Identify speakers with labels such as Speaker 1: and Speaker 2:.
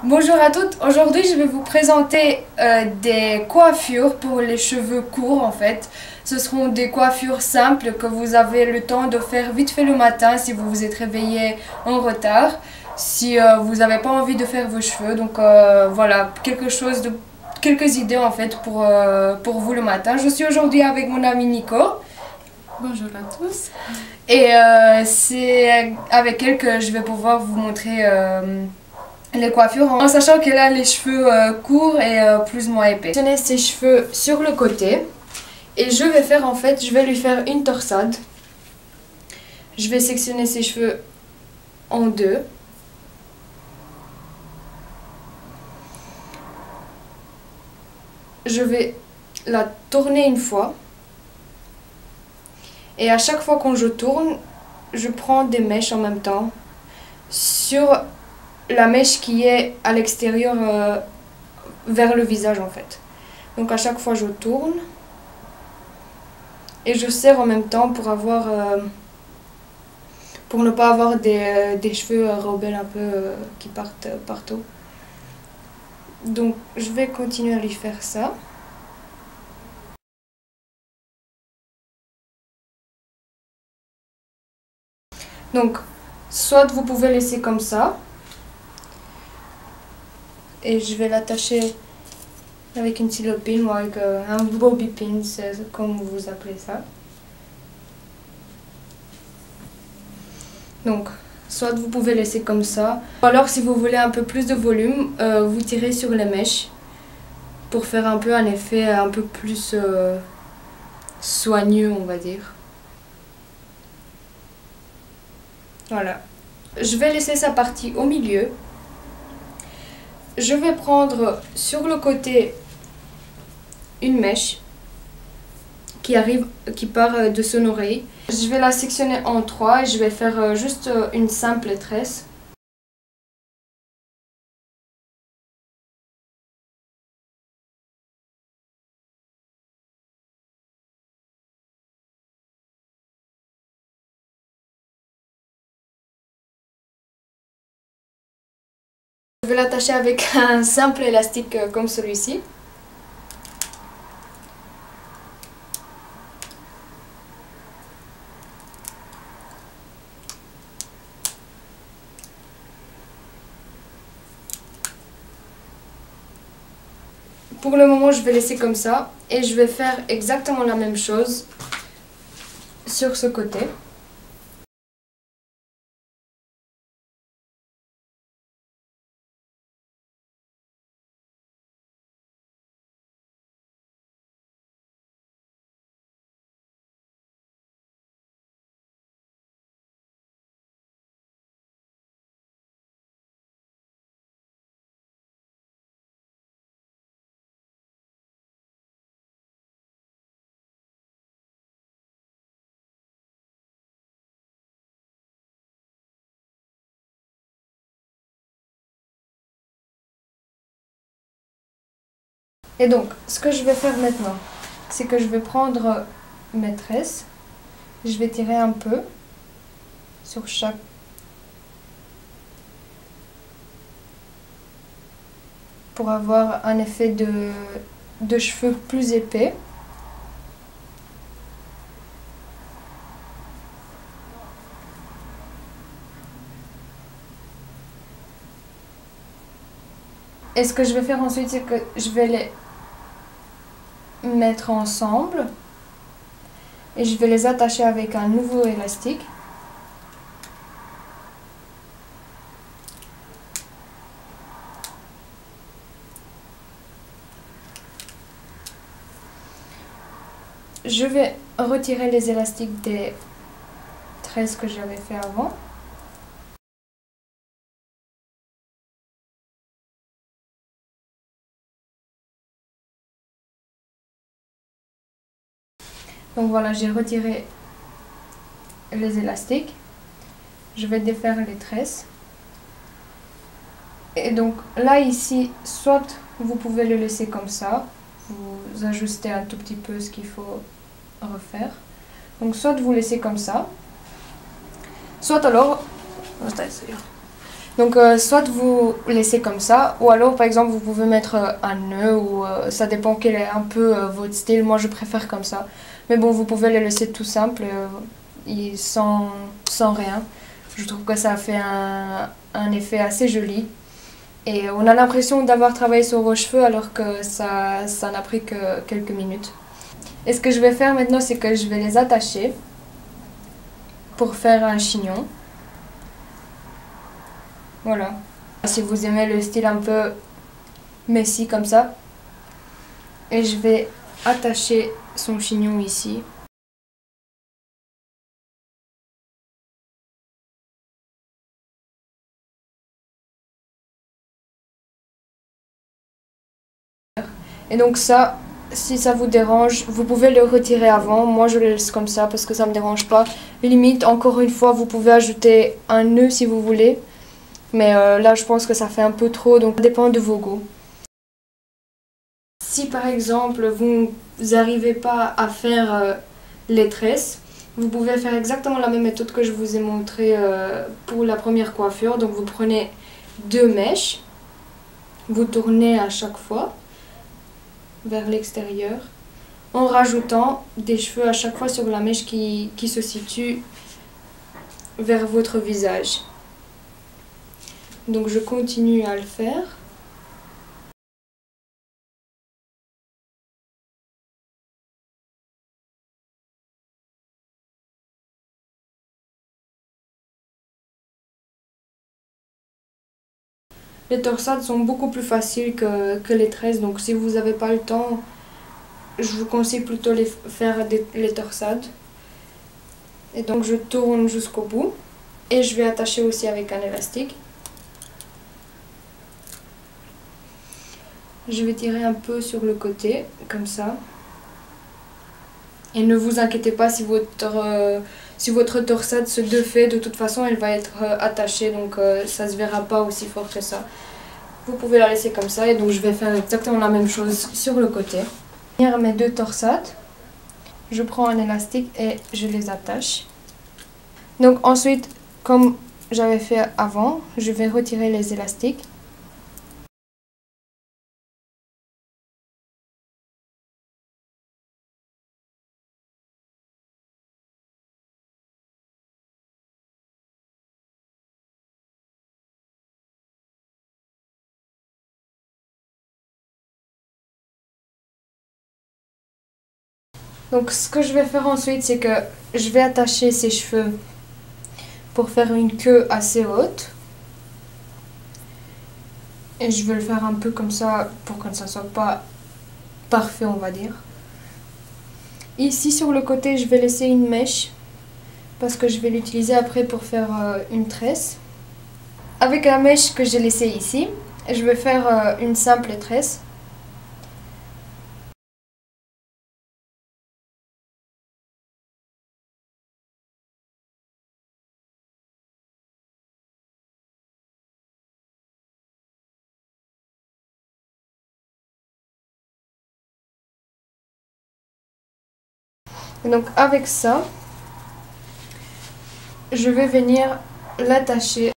Speaker 1: Bonjour à toutes, aujourd'hui je vais vous présenter des coiffures pour les cheveux courts en fait. Ce seront des coiffures simples que vous avez le temps de faire vite fait le matin si vous vous êtes réveillé en retard, si vous n'avez pas envie de faire vos cheveux. Donc voilà, quelques idées en fait pour vous le matin. Je suis aujourd'hui avec mon ami Nico.
Speaker 2: Bonjour à tous.
Speaker 1: Et c'est avec elle que je vais pouvoir vous montrer les coiffures en sachant qu'elle a les cheveux courts et plus ou moins épais. Je vais ses cheveux sur le côté et je vais lui faire une torsade. Je vais sectionner ses cheveux en deux. Je vais la tourner une fois. Et à chaque fois que je tourne, je prends des mèches en même temps sur la mèche qui est à l'extérieur vers le visage en fait. Donc à chaque fois je tourne et je serre en même temps pour ne pas avoir des cheveux rebelles un peu qui partent partout. Donc je vais continuer à lui faire ça. Donc soit vous pouvez laisser comme ça. Et je vais l'attacher avec une silopine ou avec un bobby pin, comme vous appelez ça. Donc, soit vous pouvez laisser comme ça, ou alors si vous voulez un peu plus de volume, vous tirez sur les mèches pour faire un peu un effet un peu plus soigneux, on va dire. Voilà. Je vais laisser sa partie au milieu. Je vais prendre sur le côté une mèche qui part de son oreille. Je vais la sectionner en trois et je vais faire juste une simple tresse. Je vais l'attacher avec un simple élastique comme celui-ci. Pour le moment, je vais laisser comme ça et je vais faire exactement la même chose sur ce côté. Et donc, ce que je vais faire maintenant, c'est que je vais prendre mes tresses, je vais tirer un peu sur chaque pour avoir un effet de cheveux plus épais. Et ce que je vais faire ensuite, c'est que je vais les mettre ensemble et je vais les attacher avec un nouveau élastique. Je vais retirer les élastiques des tresses que j'avais fait avant. Donc voilà, j'ai retiré les élastiques. Je vais défaire les tresses. Et donc là ici, soit vous pouvez le laisser comme ça, vous ajustez un tout petit peu ce qu'il faut refaire. Donc soit vous laissez comme ça, soit alors, Donc soit vous laissez comme ça, ou alors par exemple vous pouvez mettre un nœud, ou ça dépend quel est un peu votre style. Moi je préfère comme ça. Mais bon, vous pouvez les laisser tout simple, sans rien. Je trouve que ça fait un effet assez joli. Et on a l'impression d'avoir travaillé sur vos cheveux alors que ça n'a pris que quelques minutes. Et ce que je vais faire maintenant, c'est que je vais les attacher pour faire un chignon. Voilà. Si vous aimez le style un peu messy comme ça. Et je vais attacher son chignon ici. Et donc ça, si ça vous dérange, vous pouvez le retirer avant. Moi je le laisse comme ça parce que ça me dérange pas. Limite, encore une fois, vous pouvez ajouter un nœud si vous voulez. Mais là je pense que ça fait un peu trop, donc ça dépend de vos goûts. Si par exemple vous n'arrivez pas à faire les tresses, vous pouvez faire exactement la même méthode que je vous ai montré pour la première coiffure. Donc vous prenez 2 mèches, vous tournez à chaque fois vers l'extérieur en rajoutant des cheveux à chaque fois sur la mèche qui se situe vers votre visage. Donc je continue à le faire. Les torsades sont beaucoup plus faciles que les tresses, donc si vous n'avez pas le temps, je vous conseille plutôt faire les torsades. Et donc je tourne jusqu'au bout et je vais attacher aussi avec un élastique. Je vais tirer un peu sur le côté, comme ça. Et ne vous inquiétez pas si votre torsade se défait, de toute façon elle va être attachée, donc ça ne se verra pas aussi fort que ça. Vous pouvez la laisser comme ça, et donc je vais faire exactement la même chose sur le côté. Je vais venir mes 2 torsades, je prends un élastique et je les attache. Donc ensuite, comme j'avais fait avant, je vais retirer les élastiques. Donc ce que je vais faire ensuite, c'est que je vais attacher ses cheveux pour faire une queue assez haute. Et je vais le faire un peu comme ça pour que ça ne soit pas parfait, on va dire. Ici sur le côté, je vais laisser une mèche parce que je vais l'utiliser après pour faire une tresse. Avec la mèche que j'ai laissée ici, je vais faire une simple tresse. Et donc avec ça, je vais venir l'attacher